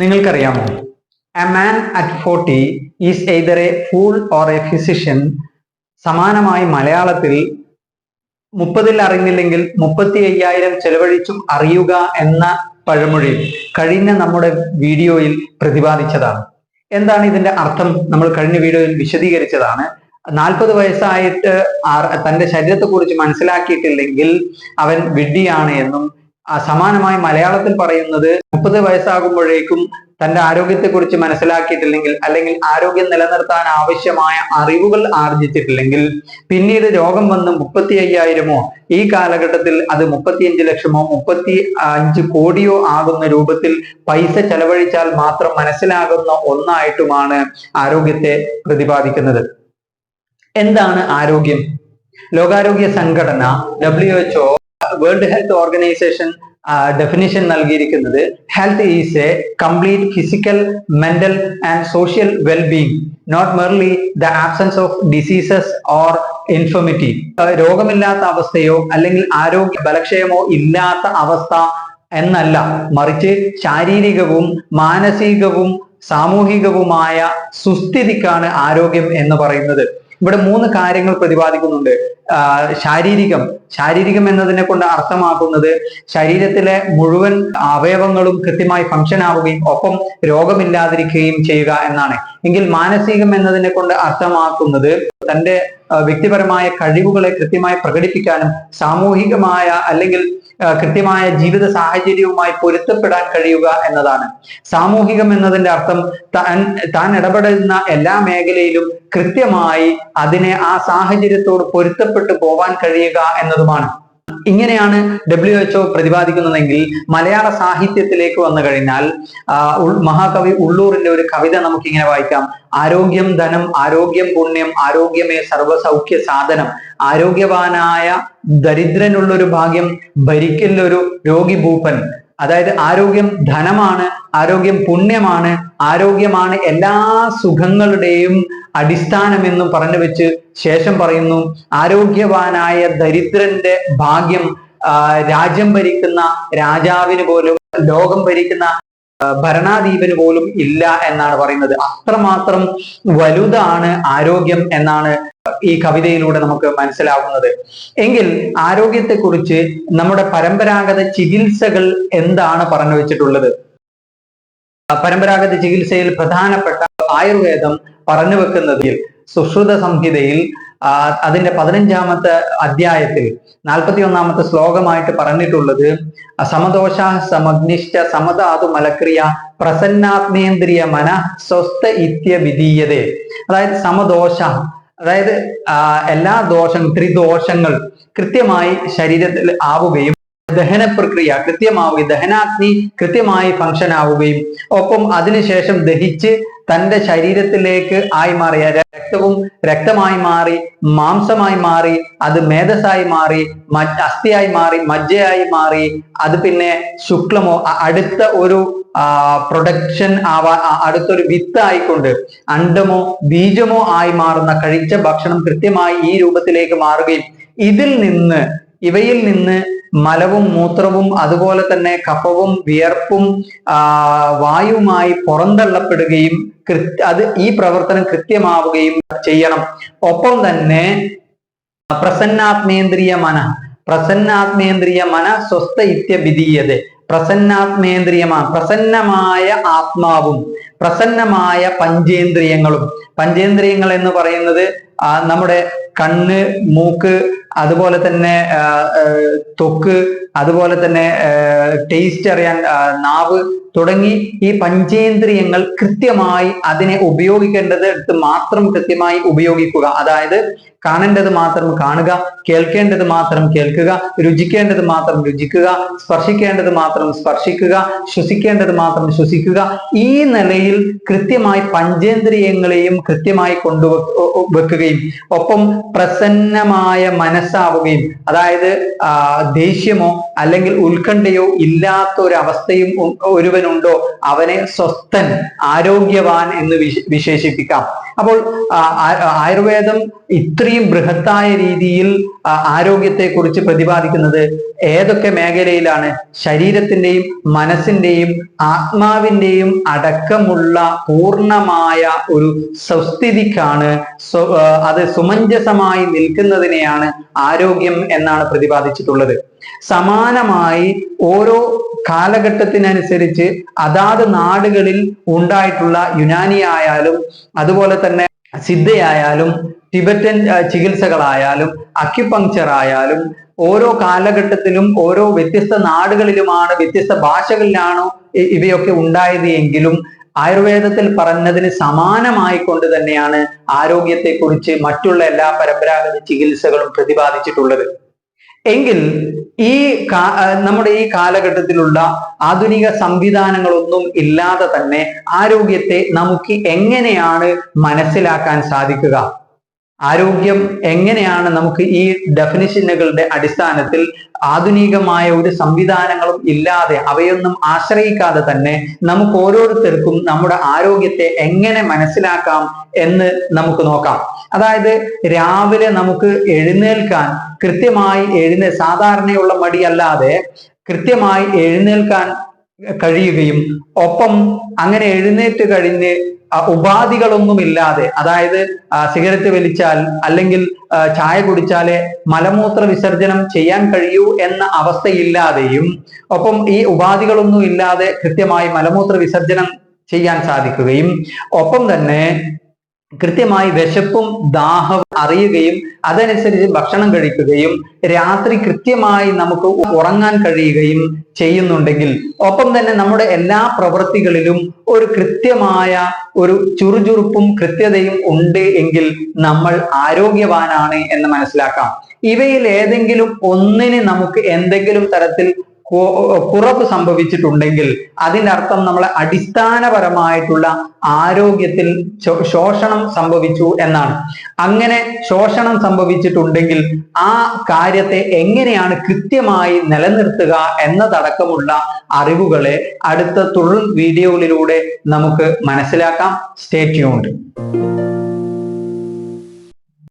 നിങ്ങൾക്കറിയാമോ, a man at 40 is either A fool or A physician. സമാനമായി മലയാളത്തിൽ 30-ൽ അറിഞ്ഞില്ലെങ്കിൽ 35,000 ചെലവഴിച്ചും അറിയുക എന്ന പഴമൊഴി കഴിഞ്ഞ നമ്മുടെ വീഡിയോയിൽ പ്രതിപാദിച്ചതാണ്. എന്താണ് ഇതിന്റെ അർത്ഥം? നമ്മൾ കഴിഞ്ഞ വീഡിയോയിൽ വിശദീകരിച്ചതാണ്. 40 വയസ്സായിട്ട് തന്റെ ശരീരത്തെക്കുറിച്ച് മനസ്സിലാക്കിയിട്ടില്ലെങ്കിൽ അവൻ വിഡ്ഢിയാണ് എന്നും, സമാനമായി മലയാളത്തിൽ പറയുന്നത് 30 വയസ്സാകുമ്പോഴേക്കും തന്റെ ആരോഗ്യത്തെക്കുറിച്ച് മനസ്സിലാക്കിയിട്ടില്ലെങ്കിൽ, അല്ലെങ്കിൽ ആരോഗ്യം നിലനിർത്താൻ ആവശ്യമായ അറിവുകൾ ആർജിച്ചിട്ടില്ലെങ്കിൽ പിന്നീട് രോഗം വന്ന് 35,000-മോ, ഈ കാലഘട്ടത്തിൽ അത് 35 ലക്ഷമോ 35 കോടിയോ ആകുന്ന രൂപത്തിൽ പൈസ ചെലവഴിച്ചാൽ മാത്രം മനസ്സിലാകുന്ന ഒന്നായിട്ടുമാണ് ആരോഗ്യത്തെ പ്രതിപാദിക്കുന്നത്. എന്താണ് ആരോഗ്യം? ലോകാരോഗ്യ സംഘടന WHO, world health organization definition നൽകിയിരിക്കുന്നത് health is a complete physical, mental and social wellbeing, not merely the absence of diseases or infirmity. രോഗമില്ലാത്ത അവസ്ഥയോ അല്ലെങ്കിൽ ആരോഗ്യ ബലക്ഷയമോ ഇല്ലാത്ത അവസ്ഥ എന്നല്ല, മറിച്ച് ശാരീരികവും മാനസികവും സാമൂഹികവുമായ സുസ്ഥിതിക്കാണ് ആരോഗ്യം എന്ന് പറയുന്നത്. ഇവിടെ 3 കാര്യങ്ങൾ പ്രതിപാദിക്കുന്നുണ്ട്. ശാരീരികം എന്നതിനെ കൊണ്ട് അർത്ഥമാക്കുന്നത് ശരീരത്തിലെ മുഴുവൻ അവയവങ്ങളും കൃത്യമായി ഫങ്ഷൻ ആവുകയും ഒപ്പം രോഗമില്ലാതിരിക്കുകയും ചെയ്യുക എന്നാണ്. എങ്കിൽ മാനസികം എന്നതിനെ കൊണ്ട് അർത്ഥമാക്കുന്നത് തന്റെ വ്യക്തിപരമായ കഴിവുകളെ കൃത്യമായി പ്രകടിപ്പിക്കാനും സാമൂഹികമായ അല്ലെങ്കിൽ കൃത്യമായ ജീവിത സാഹചര്യവുമായി പൊരുത്തപ്പെടാൻ കഴിയുക എന്നതാണ്. സാമൂഹികം എന്നതിന്റെ അർത്ഥം താൻ ഇടപെടുന്ന എല്ലാ മേഖലയിലും കൃത്യമായി അതിനെ ആ സാഹചര്യത്തോട് പൊരുത്തപ്പെട്ടു പോവാൻ കഴിയുക എന്നതുമാണ്. ഇങ്ങനെയാണ് WHO പ്രതിപാദിക്കുന്നതെങ്കിൽ മലയാള സാഹിത്യത്തിലേക്ക് വന്നു കഴിഞ്ഞാൽ മഹാകവി ഉള്ളൂരിന്റെ ഒരു കവിത നമുക്കിങ്ങനെ വായിക്കാം. ആരോഗ്യം ധനം, ആരോഗ്യം പുണ്യം, ആരോഗ്യമേ സർവസൗഖ്യ സാധനം. ആരോഗ്യവാനായ ദരിദ്രനുള്ളൊരു ഭാഗ്യം, ഭരിക്കലൊരു രോഗി ഭൂപൻ. അതായത് ആരോഗ്യം ധനമാണ്, ആരോഗ്യം പുണ്യമാണ്, ആരോഗ്യമാണ് എല്ലാ സുഖങ്ങളുടെയും അടിസ്ഥാനമെന്നും പറഞ്ഞു വെച്ച് ശേഷം പറയുന്നു, ആരോഗ്യവാനായ ദരിദ്രന്റെ ഭാഗ്യം രാജ്യം ഭരിക്കുന്ന രാജാവിന് പോലും, ലോകം ഭരിക്കുന്ന ഭരണാധിപന് പോലും ഇല്ല എന്നാണ് പറയുന്നത്. അത്രമാത്രം വലുതാണ് ആരോഗ്യം എന്നാണ് ഈ കവിതയിലൂടെ നമുക്ക് മനസ്സിലാവുന്നത്. എങ്കിൽ ആരോഗ്യത്തെക്കുറിച്ച് നമ്മുടെ പരമ്പരാഗത ചികിത്സകൾ എന്താണ് പറഞ്ഞു വെച്ചിട്ടുള്ളത്? പരമ്പരാഗത ചികിത്സയിൽ പ്രധാനപ്പെട്ട ആയുർവേദം പറഞ്ഞു വെക്കുന്നതിൽ സുശ്രുത സംഹിതയിൽ അതിന്റെ 15-ാമത്തെ അധ്യായത്തിൽ 41-ാമത്തെ ശ്ലോകമായിട്ട് പറഞ്ഞിട്ടുള്ളത് സമദോഷ സമഗ്നിഷ്ഠ സമധാതു മലക്രിയ പ്രസന്നാത്മേന്ദ്രിയ മന സ്വസ്ഥ ഇത്യ വിധീയതേ. അതായത് സമദോഷ, അതായത് എല്ലാ ത്രിദോഷങ്ങൾ കൃത്യമായി ശരീരത്തിൽ ആവുകയും ദഹന പ്രക്രിയ കൃത്യമാവുകയും ദഹനാഗ്നി കൃത്യമായി ഫങ്ഷൻ ആവുകയും ഒപ്പം അതിനുശേഷം ദഹിച്ച് തന്റെ ശരീരത്തിലേക്ക് ആയി മാറിയ രക്തവും രക്തമായി മാറി, മാംസമായി മാറി, അത് മേധസ്സായി മാറി, അസ്ഥിയായി മാറി, മജ്ജയായി മാറി, അത് പിന്നെ ശുക്ലമോ അടുത്ത ഒരു പ്രൊഡക്ഷൻ അടുത്തൊരു വിത്ത് ആയിക്കൊണ്ട് അണ്ഡമോ ബീജമോ ആയി മാറുന്ന കഴിച്ച ഭക്ഷണം കൃത്യമായി ഈ രൂപത്തിലേക്ക് മാറുകയും ഇവയിൽ നിന്ന് മലവും മൂത്രവും അതുപോലെ തന്നെ കഫവും വിയർപ്പും വായുവുമായി പുറന്തള്ളപ്പെടുകയും ഈ പ്രവർത്തനം കൃത്യമാവുകയും ചെയ്യണം. ഒപ്പം തന്നെ പ്രസന്നാത്മേന്ദ്രിയ മന സ്വസ്ഥ ഇത്യ വിധീയതേ. പ്രസന്നമായ ആത്മാവും പ്രസന്നമായ പഞ്ചേന്ദ്രിയങ്ങളും. പഞ്ചേന്ദ്രിയങ്ങൾ എന്ന് പറയുന്നത് നമ്മുടെ കണ്ണ്, മൂക്ക്, അതുപോലെ തന്നെ ത്വക്ക്, അതുപോലെ തന്നെ ടേസ്റ്റ് അറിയാൻ നാവ് തുടങ്ങി ഈ പഞ്ചേന്ദ്രിയങ്ങൾ കൃത്യമായി അതിനെ ഉപയോഗിക്കേണ്ടത് മാത്രം കൃത്യമായി ഉപയോഗിക്കുക. അതായത് കാണേണ്ടത് മാത്രം കാണുക, കേൾക്കേണ്ടത് മാത്രം കേൾക്കുക, രുചിക്കേണ്ടത് മാത്രം രുചിക്കുക, സ്പർശിക്കേണ്ടത് മാത്രം സ്പർശിക്കുക, ശ്വസിക്കേണ്ടത് മാത്രം ശ്വസിക്കുക. ഈ നിലയിൽ കൃത്യമായി പഞ്ചേന്ദ്രിയങ്ങളെയും കൃത്യമായി കൊണ്ടുവെക്കുകയും ഒപ്പം പ്രസന്നമായ മനസ്സാവുകയും, അതായത് ദേഷ്യമോ അല്ലെങ്കിൽ ഉത്കണ്ഠയോ ഇല്ലാത്ത ഒരു അവസ്ഥയും ഒരുവനുണ്ടോ അവനെ സ്വസ്ഥൻ, ആരോഗ്യവാൻ എന്ന് വിശേഷിപ്പിക്കാം. അപ്പോൾ ആയുർവേദം ഇത്രയും ബൃഹത്തായ രീതിയിൽ ആരോഗ്യത്തെ കുറിച്ച് പ്രതിപാദിക്കുന്നത് ഏതൊക്കെ മേഖലയിലാണ്? ശരീരത്തിന്റെയും മനസ്സിന്റെയും ആത്മാവിന്റെയും അടക്കമുള്ള പൂർണ്ണമായ ഒരു സ്വസ്ഥിതിക്കാണ്, അത് സുമഞ്ജസമായി നിൽക്കുന്നതിനെയാണ് ആരോഗ്യം എന്നാണ് പ്രതിപാദിച്ചിട്ടുള്ളത്. സമാനമായി ഓരോ കാലഘട്ടത്തിനനുസരിച്ച് അതാത് നാടുകളിൽ ഉണ്ടായിട്ടുള്ള യുനാനി ആയാലും അതുപോലെ തന്നെ സിദ്ധയായാലും ടിബറ്റൻ ചികിത്സകളായാലും അക്യുപങ്ക്ചർ ആയാലും ഓരോ കാലഘട്ടത്തിലും ഓരോ വ്യത്യസ്ത നാടുകളിലുമാണ്, വ്യത്യസ്ത ഭാഷകളിലാണോ ഇവയൊക്കെ ഉണ്ടായത് എങ്കിലും ആയുർവേദത്തിൽ പറഞ്ഞതിന് സമാനമായിക്കൊണ്ട് തന്നെയാണ് ആരോഗ്യത്തെക്കുറിച്ച് മറ്റുള്ള എല്ലാ പരമ്പരാഗത ചികിത്സകളും പ്രതിപാദിച്ചിട്ടുള്ളത്. എങ്കിൽ ഈ നമ്മുടെ ഈ കാലഘട്ടത്തിലുള്ള ആധുനിക സംവിധാനങ്ങളൊന്നും ഇല്ലാതെ തന്നെ ആരോഗ്യത്തെ നമുക്ക് എങ്ങനെയാണ് മനസ്സിലാക്കാൻ സാധിക്കുക? ആരോഗ്യം എങ്ങനെയാണ് നമുക്ക് ഈ ഡെഫിനിഷനുകളുടെ അടിസ്ഥാനത്തിൽ ആധുനികമായ ഒരു സംവിധാനങ്ങളും ഇല്ലാതെ അവയൊന്നും ആശ്രയിക്കാതെ തന്നെ നമുക്ക് ഓരോരുത്തർക്കും നമ്മുടെ ആരോഗ്യത്തെ എങ്ങനെ മനസ്സിലാക്കാം എന്ന് നമുക്ക് നോക്കാം. അതായത് രാവിലെ നമുക്ക് എഴുന്നേൽക്കാൻ കൃത്യമായി സാധാരണയുള്ള മടിയല്ലാതെ കൃത്യമായി എഴുന്നേൽക്കാൻ കഴിയുകയും ഒപ്പം അങ്ങനെ എഴുന്നേറ്റ് കഴിഞ്ഞ് ഉപാധികളൊന്നുമില്ലാതെ, അതായത് സിഗരറ്റ് വലിച്ചാൽ അല്ലെങ്കിൽ ചായ കുടിച്ചാലേ മലമൂത്ര വിസർജനം ചെയ്യാൻ കഴിയൂ എന്ന അവസ്ഥയില്ലാതെയും ഒപ്പം ഈ ഉപാധികളൊന്നും ഇല്ലാതെ കൃത്യമായി മലമൂത്ര വിസർജനം ചെയ്യാൻ സാധിക്കുകയും ഒപ്പം തന്നെ കൃത്യമായി വിശപ്പും ദാഹവും അറിയുകയും അതനുസരിച്ച് ഭക്ഷണം കഴിക്കുകയും രാത്രി കൃത്യമായി നമുക്ക് ഉറങ്ങാൻ കഴിയുകയും ചെയ്യുന്നുണ്ടെങ്കിൽ ഒപ്പം തന്നെ നമ്മുടെ എല്ലാ പ്രവൃത്തികളിലും ഒരു കൃത്യമായ ഒരു ചുറുചുറുപ്പും കൃത്യതയും ഉണ്ട് എങ്കിൽ നമ്മൾ ആരോഗ്യവാനാണ് എന്ന് മനസ്സിലാക്കാം. ഇവയിൽ ഏതെങ്കിലും ഒന്നിന് നമുക്ക് എന്തെങ്കിലും തരത്തിൽ കുറവ് സംഭവിച്ചിട്ടുണ്ടെങ്കിൽ അതിന്റെ അർത്ഥം നമ്മളെ അടിസ്ഥാനപരമായിട്ടുള്ള ആരോഗ്യത്തിൽ ശോഷണം സംഭവിച്ചു എന്നാണ്. അങ്ങനെ ശോഷണം സംഭവിച്ചിട്ടുണ്ടെങ്കിൽ ആ കാര്യത്തെ എങ്ങനെയാണ് കൃത്യമായി നിലനിർത്തുക എന്നതടക്കമുള്ള അറിവുകളെ അടുത്ത തുടർ വീഡിയോകളിലൂടെ നമുക്ക് മനസ്സിലാക്കാം. Stay tuned.